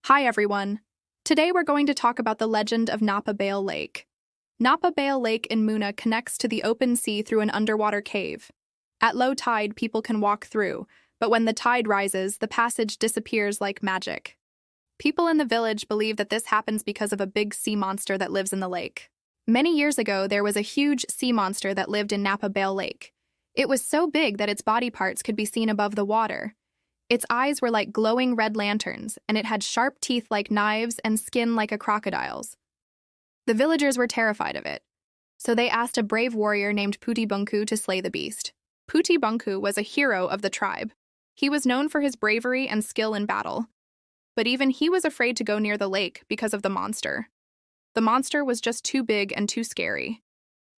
Hi, everyone. Today we're going to talk about the legend of Napabale Lake. Napabale Lake in Muna connects to the open sea through an underwater cave. At low tide, people can walk through, but when the tide rises, the passage disappears like magic. People in the village believe that this happens because of a big sea monster that lives in the lake. Many years ago, there was a huge sea monster that lived in Napabale Lake. It was so big that its body parts could be seen above the water. Its eyes were like glowing red lanterns, and it had sharp teeth like knives and skin like a crocodile's. The villagers were terrified of it, so they asked a brave warrior named Putibunku to slay the beast. Putibunku was a hero of the tribe. He was known for his bravery and skill in battle, but even he was afraid to go near the lake because of the monster. The monster was just too big and too scary.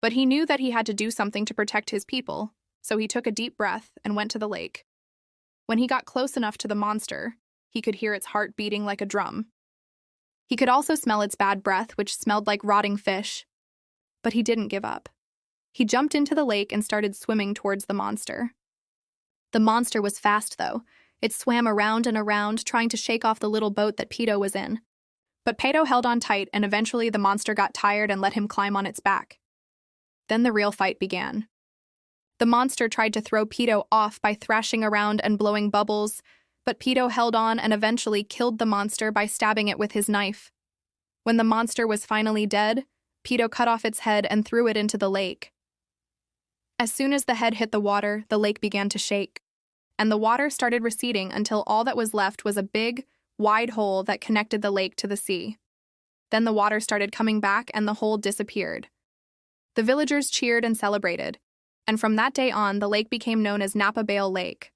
But he knew that he had to do something to protect his people, so he took a deep breath and went to the lake. When he got close enough to the monster, he could hear its heart beating like a drum. He could also smell its bad breath, which smelled like rotting fish. But he didn't give up. He jumped into the lake and started swimming towards the monster. The monster was fast, though. It swam around and around, trying to shake off the little boat that Peto was in. But Peto held on tight, and eventually the monster got tired and let him climb on its back. Then the real fight began. The monster tried to throw Peto off by thrashing around and blowing bubbles, but Peto held on and eventually killed the monster by stabbing it with his knife. When the monster was finally dead, Peto cut off its head and threw it into the lake. As soon as the head hit the water, the lake began to shake, and the water started receding until all that was left was a big, wide hole that connected the lake to the sea. Then the water started coming back and the hole disappeared. The villagers cheered and celebrated, and from that day on, the lake became known as Napabale Lake.